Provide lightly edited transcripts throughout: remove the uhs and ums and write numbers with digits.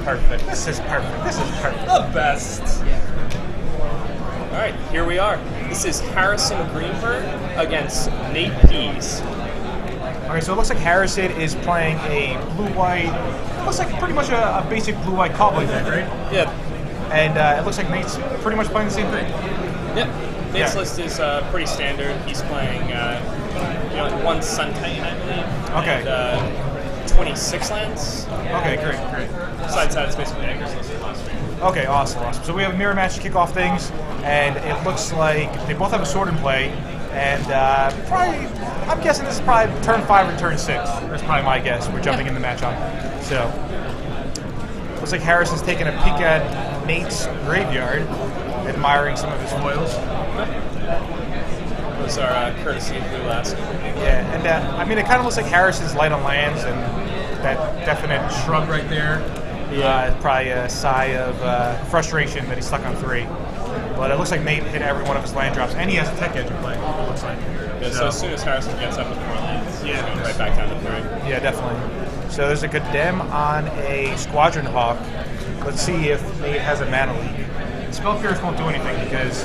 perfect. This is perfect. This is perfect. The best. All right, here we are. This is Harrison Greenberg against Nate Pease. Okay, so it looks like Harrison is playing a blue-white. Looks like pretty much a basic blue-white cowboy deck, right? Yeah. And it looks like Nate's pretty much playing the same thing. Yep. Nate's list is pretty standard. He's playing, one Sun Titan, I believe. Okay. And, 26 lands. Okay, great. Besides that, it's basically Edgar's list of last week. Okay, awesome. So we have a mirror match to kick off things, and it looks like they both have a sword in play, and probably, I'm guessing this is probably turn 5 or turn 6. That's probably my guess. We're jumping in the match on. So, looks like Harrison's taking a peek at Nate's graveyard, admiring some of his foils. Those are courtesy of Blue Last. Yeah, and I mean, it kind of looks like Harrison's light on lands, and that definite shrug right there. Probably a sigh of frustration that he's stuck on 3. But it looks like Nate hit every one of his land drops, and he has a tech edge in play, it looks like. Yeah, so as soon as Harrison gets up with 4 lands, he's going right back down to 3. Yeah, definitely. So there's a Condemn on a Squadron Hawk. Let's see if Nate has a mana leak. Spell Pierce won't do anything because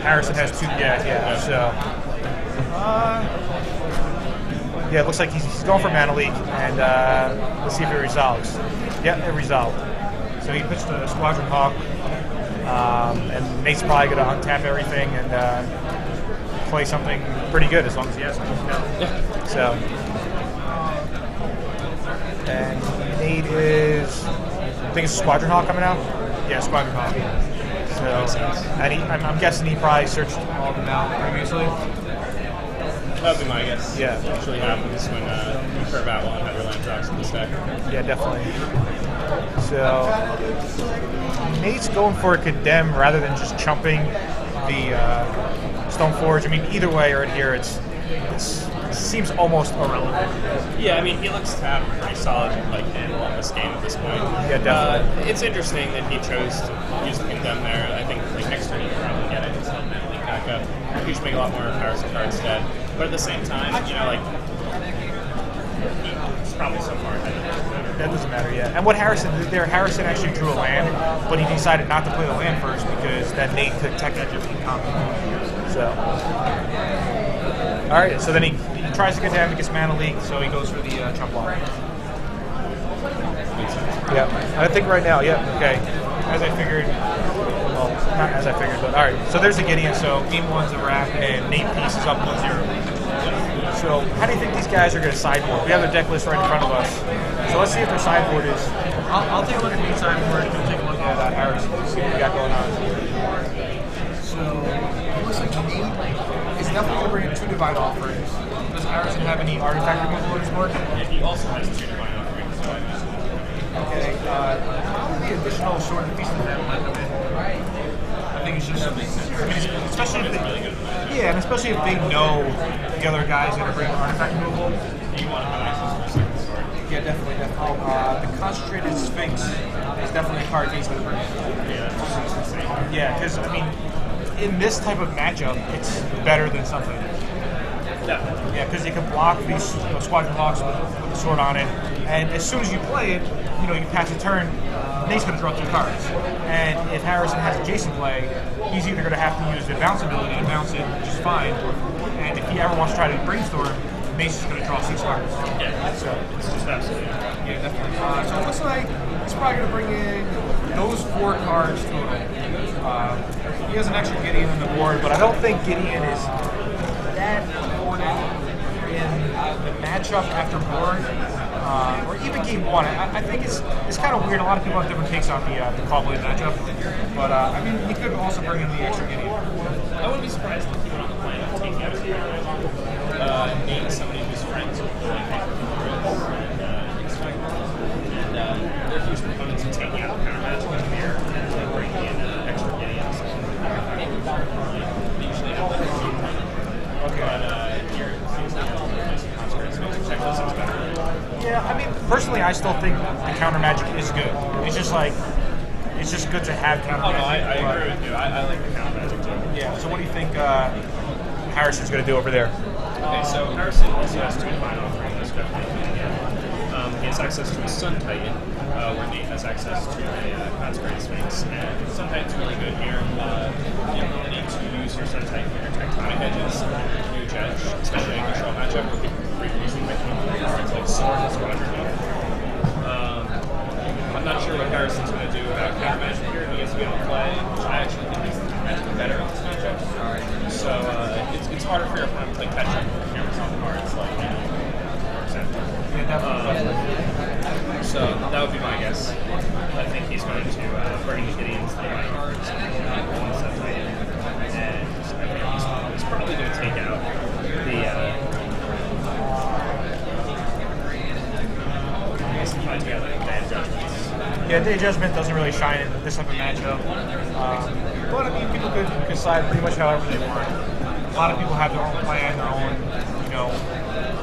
Harrison has 2. So it looks like he's going for mana leak, and let's see if it resolves. Yeah, it resolved. So he pitched a Squadron Hawk, and Nate's probably going to untap everything and play something pretty good as long as he has something. Yeah. So, and Nate is, I think it's a Squadron Hawk coming out? Yeah, Squadron Hawk. So, and I'm guessing he probably searched all of them out previously. That would be my guess. Yeah. It usually happens when you curve out one and have your land drops in the stack. Yeah, definitely. So, Nate's going for a Condemn rather than just chumping the Stoneforge. I mean, either way, right here, it seems almost irrelevant. Yeah, I mean, he looks to have a pretty solid handle on this game at this point. Yeah, definitely. It's interesting that he chose to use the Condemn there. I think next turn he can probably get it and still mentally back up. He should make a lot more Harrison cards instead. But at the same time, he's probably so far ahead of him. That doesn't matter, yeah. And what Harrison did there, Harrison actually drew a land, but he decided not to play the land first because then Nate could tech edge if he copied. So, all right. So then he tries to get down, he gets mana leak, so he goes for the chump block. Yeah, I think right now, yeah, okay. As I figured, well, not as I figured, but all right. So there's the Gideon. So game 1's a wrap, and Nate Pease is up 1-0. So how do you think these guys are going to sideboard? We have their deck list right in front of us. So let's see if their sideboard is. I'll take a look at Nate's sideboard. We'll take a look at Harrison. See what we got going on. So it looks like Nate is definitely going to bring in 2 Divine Offerings. Does Harrison have any artifact removal on his board? Yeah, he also has 2 Divine Offerings. Okay. Probably the additional Sword and Feast of them let them in. I think it's just. I mean, especially if they, and especially if they know the other guys are going to bring artifact removal. You want to have access to a second sword. Yeah, definitely. The Concentrated Sphinx is definitely a card he's going to bring in. Yeah, that's insane. Yeah, because, I mean, in this type of matchup, it's better than something. Definitely. Yeah, because you can block these Squadron Hawks with the sword on it, and as soon as you play it, you pass a turn, Nate's going to draw 2 cards. And if Harrison has adjacent play, he's either going to have to use the bounce ability to bounce it, which is fine, and if he ever wants to try to brainstorm, Nate's just going to draw 6 cards. Yeah, so it's just absolutely. Yeah, definitely. So it looks like he's probably going to bring in those 4 cards total. He has an extra Gideon on the board, but I don't think Gideon is that important in the matchup after board, or even game 1. I think it's kind of weird. A lot of people have different takes on the Callblade matchup, but I mean, he could also bring in the extra Gideon. I wouldn't be surprised if people on the planet take out Nate, somebody who's friends with and they're huge proponents of taking out the counter magic engineer and bringing in extra Gideon. They usually have that. Okay. But here it seems like some consequences makes the checklist is better. Yeah, I mean, personally, I still think the counter magic is good. It's just good to have counter magic. Oh no, I agree with you. I like the counter magic too. Yeah. So what do you think Harrison's going to do over there? Okay, so Harrison also has 2 Divine Offerings. He has access to a Sun Titan, where Nate has access to a consecrated sphinx, and sometimes really good here. The ability to use your subtype and your tectonic edges, huge edge, especially in a control matchup where people are using cards like Sword and Squadron. I'm not sure what Harrison's going to do about counter magic here. He has to be able to play, which I actually think is better in this matchup. So it's harder for your opponent to play catch up with cameras on cards like for example. So that would be my guess. I think he's going to bring Gideon's the right cards and I think he's probably going to take out the Bad Judgments. Yeah, Day Judgment doesn't really shine in this type of matchup. But I mean, people could side pretty much however they want. A lot of people have their own plan, their own,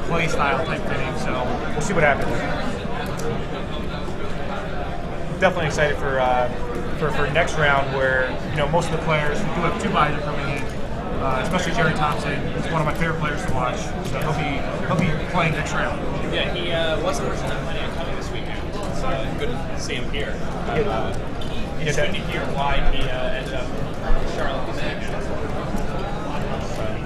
play style type thing. So we'll see what happens. Definitely excited for next round, where most of the players do have 2 buys coming in. Especially Jerry Thompson. He's one of my favorite players to watch. So he'll be playing next round. Yeah, he wasn't originally planning on coming this weekend. It's good to see him here. It's good to hear why he ended up in Charlotte this weekend.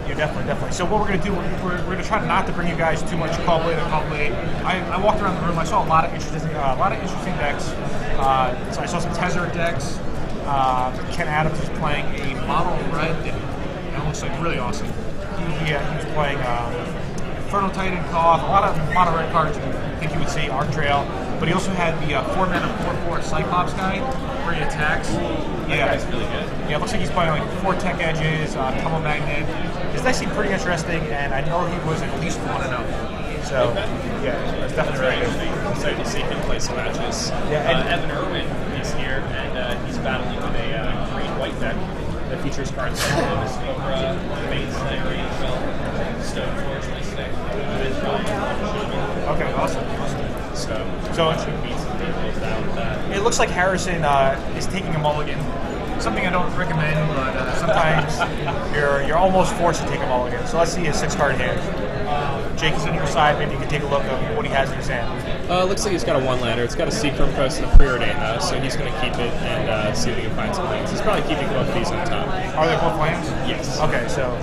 Yeah, definitely. So what we're going to do, we're going to try not to bring you guys too much call late. I walked around the room. I saw a lot of interesting decks. So I saw some Tezzeret decks. Ken Adams is playing a model red deck. It looks like really awesome. He was playing Infernal Titan, Cough, a lot of mono red cards. I think you would say Arc Trail. But he also had the 4-mana 4/4 Cyclops guy where he attacks. Yeah, it's really good. Yeah, it looks like he's playing like 4 tech edges, Tumble Magnet. His deck seemed pretty interesting, and I know he was at least 1-0. So, yeah, it's definitely really good. Excited to see him play some matches. Yeah, Evan Irwin is here, and he's battling with a green-white deck that features cards like Lotus Cobra, Bane Slayer, Angel, Stoneforge, Mystic, Okay, awesome. So it looks like Harrison is taking a mulligan. Something I don't recommend, but sometimes you're almost forced to take a mulligan. So let's see his 6-card hand. Jake is on your side. Maybe you can take a look at what he has in his hand. Looks like he's got a 1-lander. It's got a Seacrum Coast and a Preordain though, so he's going to keep it and see if he can find some lands. He's probably keeping both of these on top. Are they both lands? Yes. Okay, so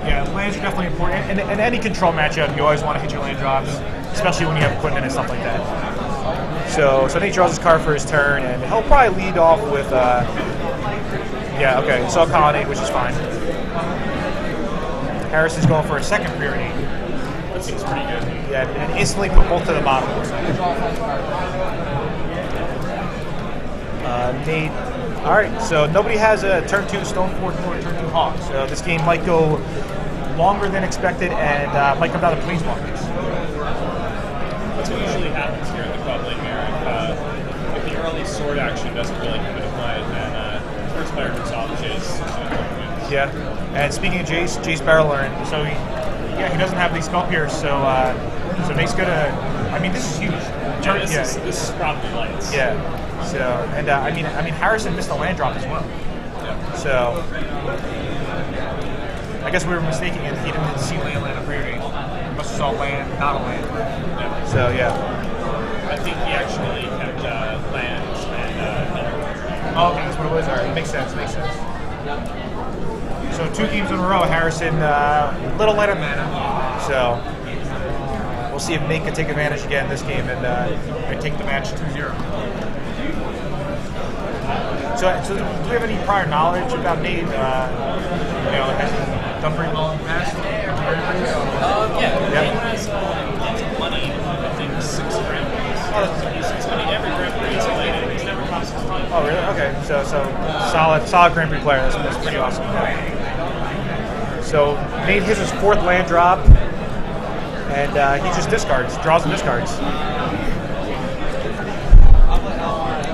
yeah, lands are definitely important. In any control matchup, you always want to hit your land drops, especially when you have equipment and stuff like that. So Nate draws his card for his turn, and he'll probably lead off with Saw Colony, which is fine. Harrison's going for a second Preordain. That seems pretty good. Yeah, and instantly put both to the bottom. Nate. All right, so nobody has a turn 2 Stoneforge or turn 2 Hawk. So this game might go longer than expected, and might come down to Planeswalkers. That's what usually happens here in the Club League here. If the early sword action doesn't really come into play, then first player to resolve Jace. Yeah, and speaking of Jace Barrel Learn, so he doesn't have the Spell Pierce, so Nate's gonna. I mean, this is huge. This is probably lights. Yeah. So I mean Harrison missed a land drop as well. Yeah. So I guess we were mistaken and he didn't see land on Preordain. He must have saw land, not a land. Yeah. So yeah. I think he actually kept lands and Oh, okay, that's what it was. All right, makes sense. So 2 games in a row, Harrison, little light on mana. So we'll see if Nate can take advantage again this game and take the match 2-0. So do we have any prior knowledge about Nate? Has he done pretty well in the past? Nate has lots of money. I think 6 Grand Prix. He's winning every Grand Prix he's played in. He's never cost his money. Oh, really? Okay. So solid Grand Prix player. That's pretty awesome. So Nate hits his 4th land drop, and he just draws and discards.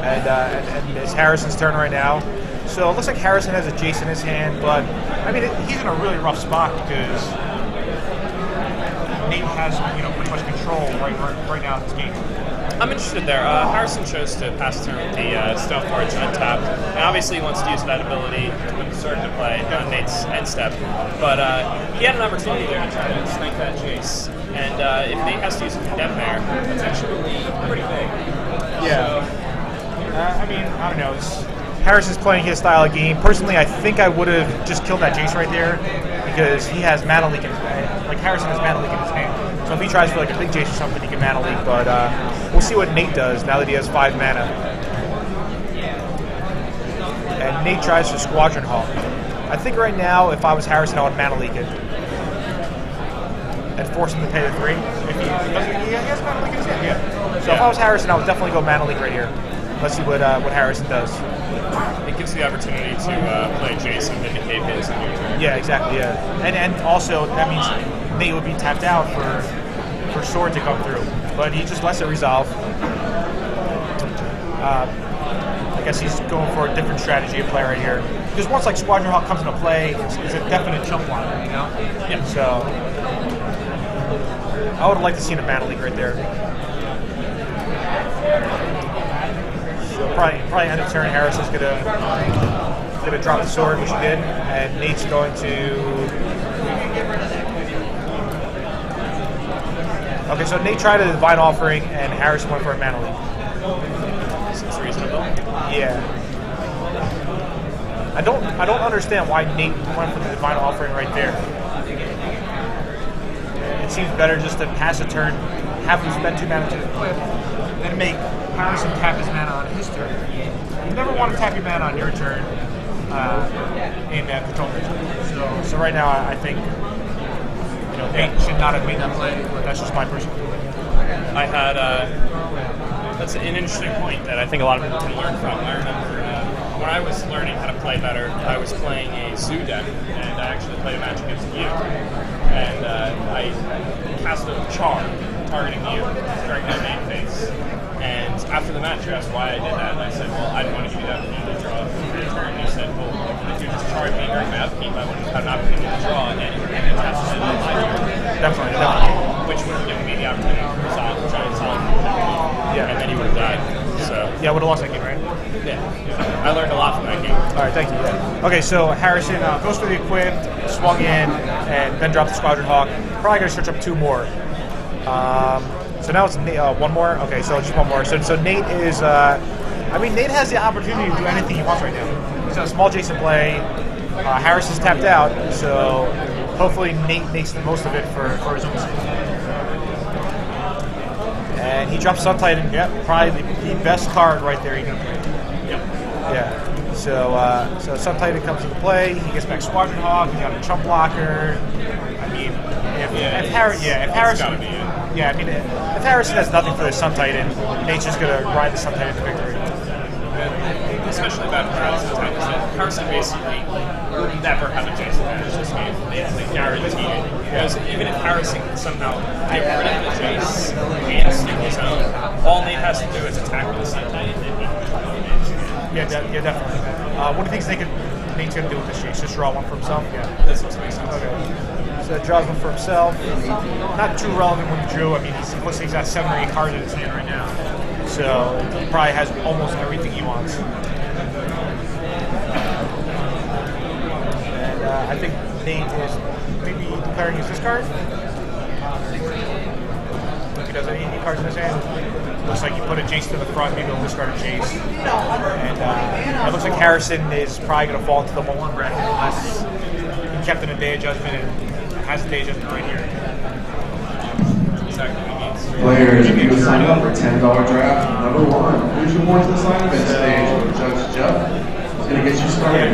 And it's Harrison's turn right now. So it looks like Harrison has a Jace in his hand, but I mean he's in a really rough spot because Nate has pretty much control right now in this game. I'm interested there. Harrison chose to pass the turn with the Stoneforge untapped, and obviously he wants to use that ability to put the sword into play on Nate's end step. But he had an opportunity there to try to snipe that Jace, and if Nate has to use a condemn there, it's actually pretty big. Yeah. I mean, I don't know. Harrison's playing his style of game. Personally, I think I would have just killed that Jace right there because he has mana leak in his hand. Like, Harrison has mana leak in his hand. So if he tries for like a big Jace or something, he can mana leak. But we'll see what Nate does now that he has 5 mana. And Nate tries for Squadron Hawk. I think right now, if I was Harrison, I would mana leak it. And force him to pay the 3. If he has mana leak in his hand, yeah. So if I was Harrison, I would definitely go mana leak right here. Let's see what Harrison does. It gives the opportunity to play Jason, vindicate his in your turn. Yeah, exactly, yeah. And also, that means Nate would be tapped out for Sword to come through. But he just lets it resolve. I guess he's going for a different strategy of play right here. Because once like Squadron Hawk comes into play, it's a definite jump line, you know? Yeah. So I would have liked to see the mana leak right there. So probably end of turn. Harrison's gonna drop the sword, which he did, and Nate's going to. Okay, so Nate tried a Divine Offering, and Harrison went for a mana leak. Seems reasonable. Yeah. I don't understand why Nate went for the Divine Offering right there. It seems better just to pass a turn, have him spend 2 mana to equip, then make Harrison tap his mana on his turn. You never want to tap your mana on your turn in control turn. So right now, I think Nate should not have made that play, but that's just my personal feeling. I had that's an interesting point that I think a lot of people can learn from. I remember when I was learning how to play better, I was playing a Zoo deck, and I actually played a match against you. And I cast a charm targeting you during my main phase. And after the match, you asked why I did that, and I said, well, I didn't want to give you that opportunity to draw for your turn. And you said, well, if you just charged me during my upkeep, I wouldn't have an opportunity to draw, and it has to be my turn. Definitely. Which would have given me the opportunity to resolve the giant solid. Yeah. And then you would have died. So Yeah, I would have lost that game, right? yeah. I learned a lot from that game. All right, thank you. Yeah. Okay, so Harrison goes for the equip, swung in, and then dropped the Squadron Hawk. Probably going to search up 2 more. So now it's one more. Okay, so just one more. So Nate is. I mean, Nate has the opportunity to do anything he wants right now. He's got a small Jason play. Harrison's tapped out, so hopefully Nate makes the most of it for his own sake. And he drops Sun Titan. Yep, probably the best card right there he can play. Yep. Yeah. So Sun Titan comes into play. He gets back Squadron Hawk. He got a chump blocker. I mean, if Harrison. Yeah, I mean, if Harrison has nothing for the Sun Titan, Nate's just gonna ride the Sun Titan to victory. Especially about Harrison basically will never have a Jason advantage this game. It's guaranteed it. Because even if Harrison can somehow get rid of the Jace and stick his own, all Nate has to do is attack with the Sun Titan and he can Yeah, definitely. What do you think Nate's gonna do with this Jace? Just draw one for himself? Yeah. This looks makes sense. Okay. So draws one for himself. Not too relevant when he drew. I mean, he looks like he's got 7 or 8 cards in his hand right now. So he probably has almost everything he wants. And I think Nate is maybe declaring his discard. If he does any cards in his hand. Looks like you put a Jace to the front, maybe he'll discard a Jace. And it looks like Harrison is probably going to fall into the 1/1 bracket unless he kept in a Day of Judgment and has a Day of Judgment right here. Players need to sign up for $10 draft. Number 1, who's your more to the sign event stage with Judge Jeff? He's going to get you started.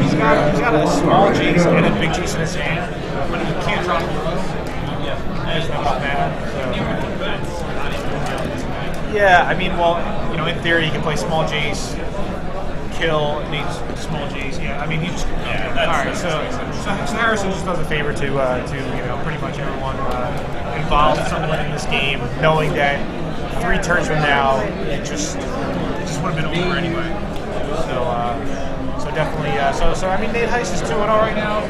He's got a small Jace and a big Jace in his hand, but he can't drop the road. There's not much mana. Yeah, I mean, well, in theory, he can play small Jace, kill Nate's small Jace. Yeah, I mean, he just. Yeah, that's all right. So Harrison just does a favor to pretty much everyone involved somewhat in this game, knowing that 3 turns from now, it just would have been over anyway. So definitely. So I mean, Nate Heiss is 2-0 right now.